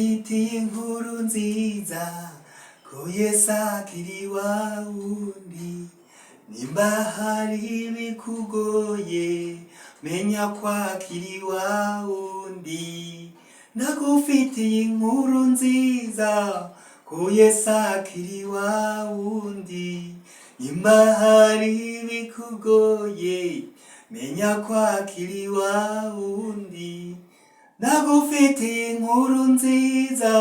Iti inkuru nziza ko Yesu akiri wa wundi, nimba hari ibikugoye menya ko akiri wa wundi. Ndagufitiye inkuru nziza ko Yesu akiri wa wundi, nimba hari ibikugoye menya ko akiri wa wundi. Ndagufitiye inkuru nziza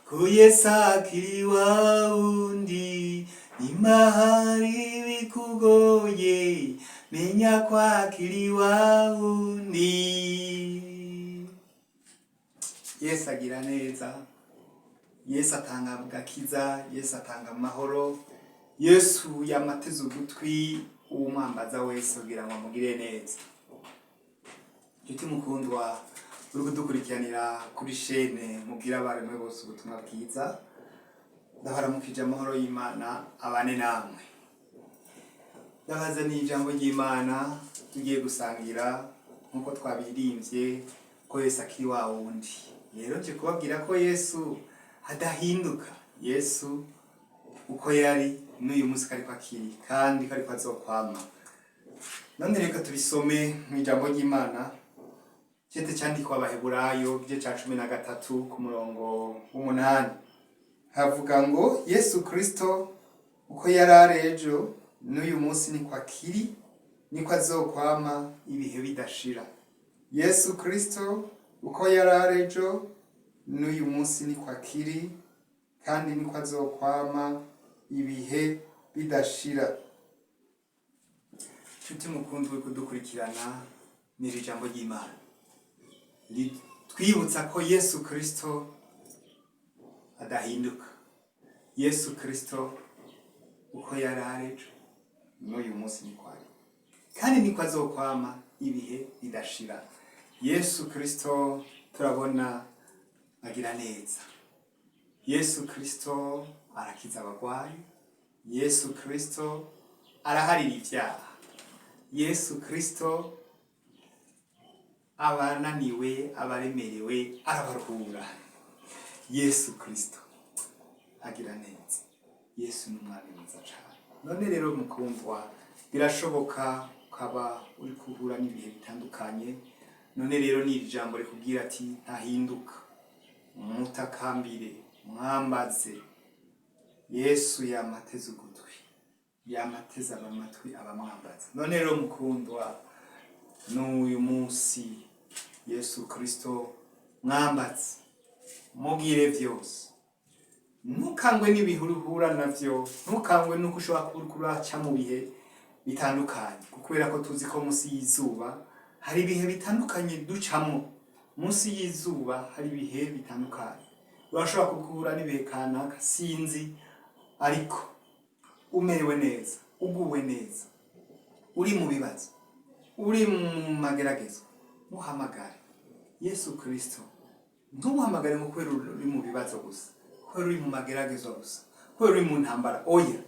ko Yesu akiri wa wundi, nimba hari ibikugoye menya ko akiri wa wundi. Yesu agira neza, Yesu atanga agakiza, Yesu atanga amahoro, Yesu yamateze ugutwi uwumwambaza wese kugira ngo amugire neza. Nshuti mukundwa uri kudukurikiranira kuri shene, mubwira abaremwe bose ubutumwa bwiza, ndabaramukije amahoro y'Imana abane namwe. Ndabazaniye ijambo ry'Imana tugiye gusangira nkuko twabirimbye ko Yesu akiri wa wundi. Rero nje kubabwira ko Yesu adahinduka, Yesu uko yari n'uyu munsi ariko akiri kandi ariko azokwama. None reka tubisome mu ijambo ry'Imana cyete cyandikwa Abaheburayo igice ca 13 ku murongo w'8. Havuga ngo Yesu Kristo uko yari arejo n'uyu munsi niko akiri, niko azokwama ibihe bidashira. Yesu Kristo uko yari arejo n'uyu munsi niko akiri kandi niko azokwama ibihe bidashira. Nshuti mukundwa kudukurikirana n'iri jambo ry'Imana, twibutsa ko Yesu Kristo adahinduka. Yesu Kristo uko yari arejo n'uyu munsi niko ari kandi niko azokwama ibihe bidashira. Yesu Kristo turabona agira neza, Yesu Kristo arakiza abagwayi, Yesu Kristo araharira ivyaha, Yesu Kristo abananiwe abaremerewe arabaruhura. Yesu Kristo agira neza, Yesu n'umwami mwiza cyane. None rero mukundwa, birashoboka ukaba uri kuhura n'ibihe bitandukanye. None rero ni ijambo rikubwira ati ntahinduka, mutakambire, mwambaze. Yesu yamateze ugutwi, yamateze amatwi abamwambaza. None rero mukundwa, n'uyu munsi Yesu Kristo mwambaze, mubwire vyose. Ntukangwe n'ibihuruhura navyo, ntukangwe nuko ushobora kuraca mu bihe bitandukanye, kubera ko tuzi ko munsi y'izuba hari ibihe bitandukanye ducamo. Munsi y'izuba hari ibihe bitandukanye, urashobora kugura n'ibihe kanaka sinzi, ariko umerewe neza, uguwe neza, uri mu bibazo, uri mu mageragezo, muhamagare Yesu Kristo. Ntumuhamagare ngo kubera uri mu bibazo gusa, kubera uri mu mageragezo gusa, kubera uri mu ntambara. Oya,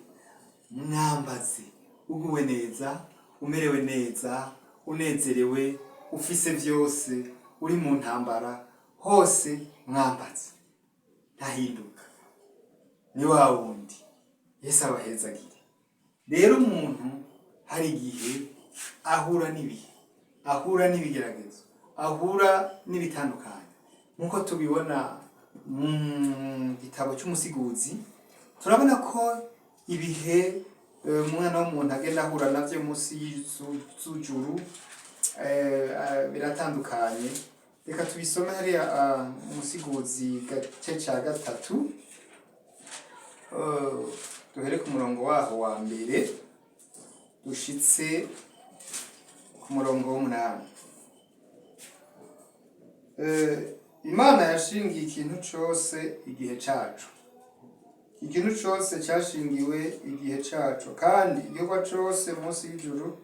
mwambaze uguwe neza, umerewe neza, unezerewe, ufise vyose, uri mu ntambara, hose mwambaze. Ntahinduka, ni wa wundi. Yesu abahezagire. Rero umuntu hari igihe ahura n'ibihe, ahura n'ibigeragezo, ahura n'ibitandukanye, nkuko tubibona mu gitabo cy'umusiguzi. Turabona ko ibihe umwana w'umuntu agenda ahura navyo munsi y'ijuru biratandukanye. Reka tubisome hariya umusiguzi gace ca 3, duhere ku murongo waho wa mbere dushitse ku murongo w'8. Imana yashingiye ikintu cose igihe cacu. Ikintu cose cyashingiwe igihe cacu, kandi igikorwa cose munsi y'ijuru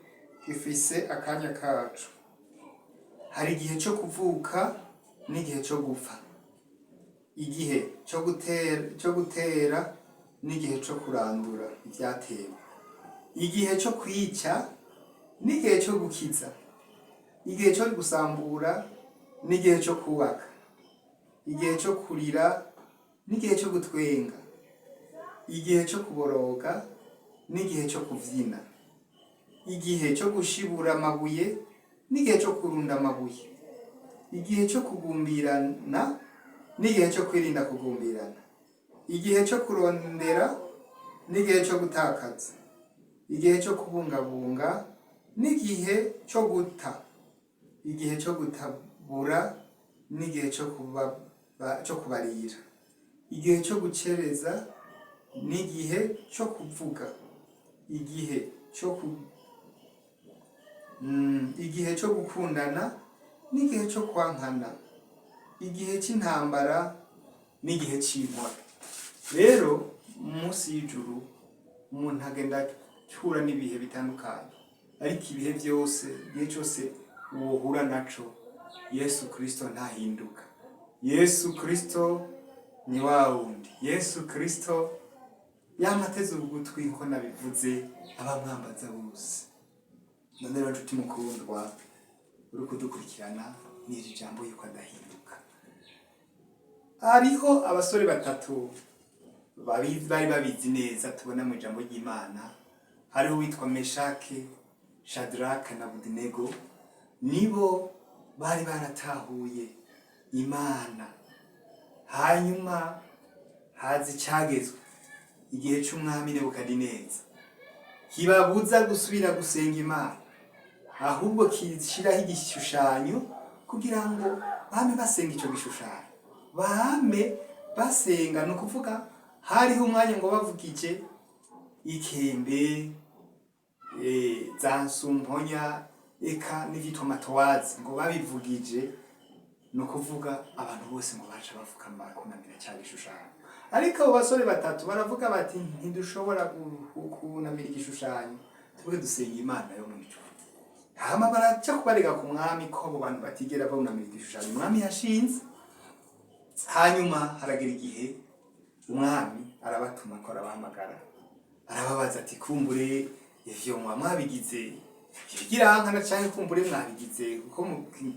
gifise akanya kacu. Hari igihe cyo kuvuka n'igihe cyo gupfa, igihe cyo gutera n'igihe cyo kurandura ibyatewe, igihe cyo kwica n'igihe cyo gukiza, igihe cyo gusambura n'igihe cyo kubaka, igihe cyo kurira n'igihe cyo gutwenga, igihe cyo kuboroga n'igihe cyo kuvyina, igihe cyo gushibura amabuye n'igihe cyo kurunda amabuye, igihe cyo kugumbirana n'igihe cyo kwirinda kugumbirana, igihe cyo kurondera n'igihe cyo gutakaza, igihe cyo kubungabunga n'igihe cyo guta, igihe cyo gutabura n'igihe cyo kubarira, igihe cyo gucereza n'igihe cyo kuvuga, igihe cyo gukundana n'igihe cyo kwankana, igihe cy'intambara n'igihe cy'inkora. Rero munsi y'ijuru umuntu agenda ahura n'ibihe bitandukanye, ariko ibihe byose, igihe cyose wohura naco, Yesu Kristo ntahinduka. Yesu Kristo ni wa wundi. Yesu Kristo yamateze ugutwi nko nabivuze abamwambaza bose. None rero nshuti mukundwa uri kudukurikirana n'iri jambo yuko adahinduka. Hariho abasore batatu bari babizi neza tubona mu ijambo ry'Imana. Hariho witwa Meshake, Shadraka na Abedinego. Nibo bari baratahuye Imana. Hanyuma haza icyagezwe igihe cy'umwami Nebukadineza, kibabuza gusubira gusenga Imana, ahubwo kishiraho igishushanyo kugira ngo bame basenga icyo gishushanyo. Bame basenga, no kuvuga hariho umwanya ngo bavugije ikembe, za nsumponya, eka n'igitomatowazi ngo babivugije, no kuvuga abantu bose ngo baca bafukama kunamira cya gishushanyo. Ariko abo basore batatu baravuga bati ntidushobora kunamira igishushanyo, tube dusenga Imana yo mu ijuru. Hama baraca kubarega ku mwami ko abo bantu batigera bunamira igishushanyo umwami yashinze. Hanyuma haragira igihe umwami arabatuma ko arabahamagara, arababaza ati kumbure ivyo mwabigize igirankana canke kumbure mwabigize, kuko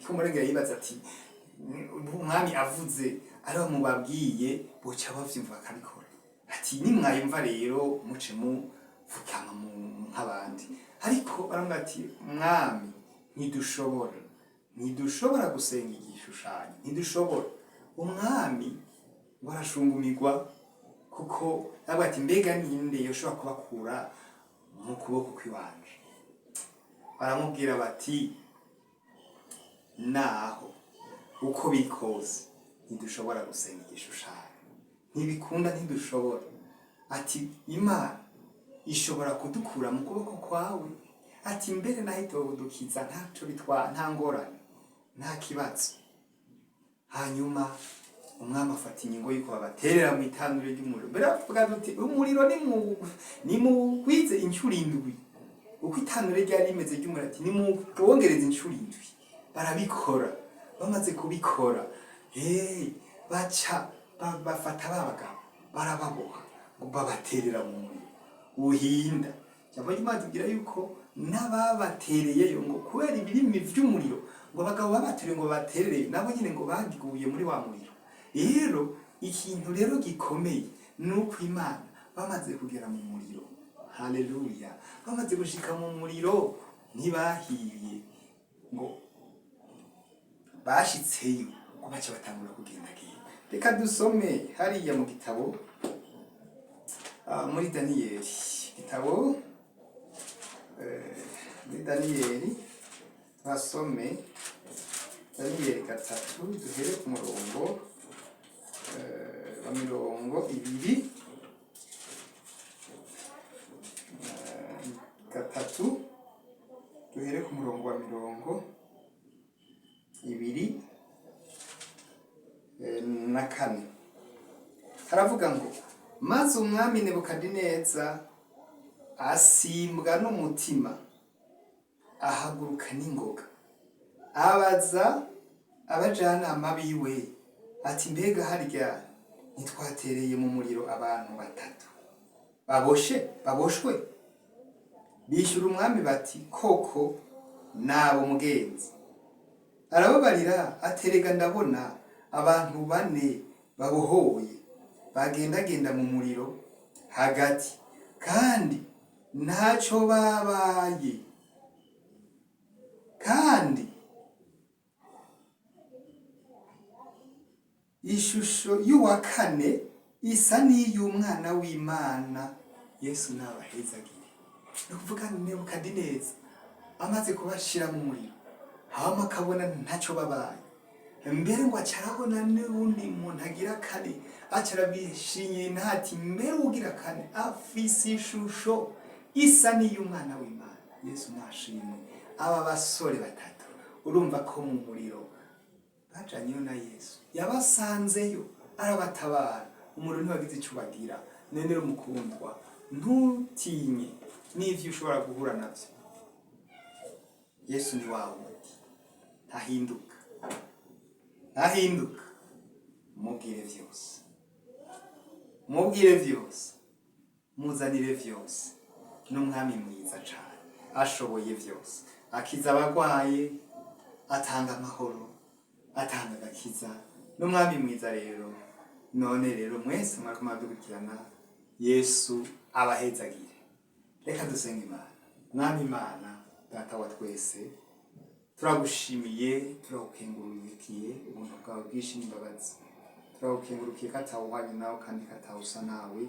kumurengera yibaza ati umwami avuze ari mubabwiye boca bavyumva bakabikora. Ati nimwayumva rero muce muvukama nk'abandi. Ariko baramubwira ati mwami ntidushobora gusenga igishushanyo, ntidushobora. Umwami warashungumirwa kuko nabwo ati mbega ninde yoshobora kubakura mu kuboko kw'iwanje. Baramubwira bati naho uko bikoze ntidushobora gusenga igishushanyo, ntibikunda, ntidushobora. Ati Imana ishobora kudukura mu kuboko kwawe, ati mbere naho itobudukiza ntaco bitwara, nta ngorane, nta kibazo. Hanyuma umwami afata ingingo yuko babaterera mu itanure ry'umuriro. Mbere bavuga duti umuriro ni mugwize incuro indwi, uko itanure ryari rimeze ry'umuriro, ati nimubongereze incuro indwi. Barabikora. Bamaze kubikora, baca bafata babagabo barababoha ngo babaterera mu muriro uhinda. Cyangwa Imana tugira yuko n'ababatereyeyo ngo kubera ibirimi vy'umuriro ngo abagabo babatereye ngo baterere nabo nyine ngo bagiguye muri wa muriro. Rero ikintu rero gikomeye nuko Imana bamaze kugera mu muriro, haleluya, bamaze gushika mu muriro ntibahiye ngo bashitseyo ngo baca batangura kugenda. Reka dusome hariya mu gitabo muri Daniyeli, igitabo muri Daniyeli, basome Daniyeli 3 duhere ku murongo wa 200 3 duhere ku murongo wa 204. Haravuga ngo maze umwami Nebukadineza asimbwa n'umutima, ahaguruka n'ingoga, abaza abajanama biwe ati mbega harya ntitwatereye mu muriro abantu batatu baboshwe? Bishyura umwami bati koko nabo mugenzi. Arababarira aterega ndabona abantu bane babohoye bagendagenda mu muriro hagati kandi ntacyo babaye, kandi ishusho y'uwa kane isa n'iy'umwana w'Imana. Yesu nabahezagire. Ni ukuvuga Nebukadineza amaze kubashira mu muriro hama akabona ntacyo babaye, mbere ngo acarabona n'ubundi muntu agira kane acarabishinye ntati mbere ugira kane afise ishusho isa n'iy'umwana w'Imana. Yesu nashimwe. Aba basore batatu urumva ko mu muriro bajanyeyo na Yesu yabasanzeyo arabatabara, umuriro ntiwagize icyo bagira. None rero mukundwa, ntutinye n'ivyo ushobora guhura navyo. Yesu ni wawe, ntahinduka, ntahinduka. Mubwire vyose, mubwire vyose, muzanire vyose. N'umwami mwiza cane, ashoboye vyose, akiza abagwaye, atanga amahoro, atanga agakiza. N'umwami mwiza rero. None rero mwese mwariko muradukurikirana, Yesu abahezagire. Reka dusenge Imana. Mwami Imana Data wa twese, turagushimiye, turagukengurukiye ubuntu bwawe bwinshi n'imbabazi. Turagukengurukiye ko atawuhwanye nawe kandi ko atawusa nawe,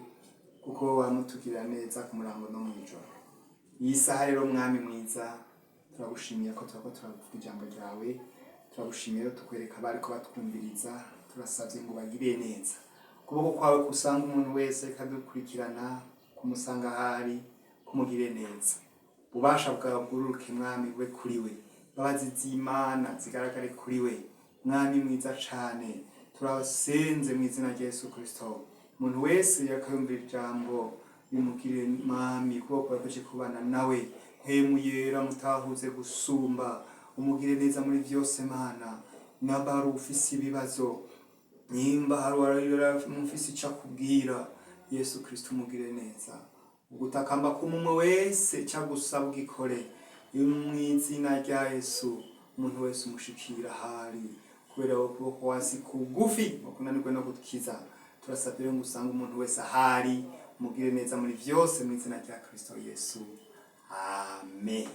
kuko wamutugirira neza ku murango no mw'ijoro. Iyi saha rero mwami mwiza, turagushimiye ko turako turavuga ijambo ryawe. Turagushimiye rero tukwereka abari ko batwumviriza, turasavye ngo bagire neza. Ukuboko kwawe kusanga umuntu wese kadukurikirana, kumusanga ahari, kumugire neza. Ububasha bwawe bwururuke mwami we kuri we, imbabazi z'Imana zigaragare kuri we. Mwami mwiza cane, turasenze mu izina rya Yesu Kristo. Umuntu wese yakayumvira ijambo bimugirire mwami, ukuboko kwawe kuje kubana nawe. Mpwemu yera mutahuze gusumba, umugire neza muri vyose Mana. Naba hari ufise ibibazo, nimba hari mufise ico akubwira, Yesu Kristo umugire neza. Ugutakamba k'umwe wese cagusaba ugikore, mw'izina rya Yesu. Umuntu wese umushikira ahari, kubera ukuboko wasi kugufi wakunanirwe no gukiza. Turasabye rero ngo usange umuntu wese ahari, umugire neza muri vyose mw'izina rya Kristo Yesu. Amen.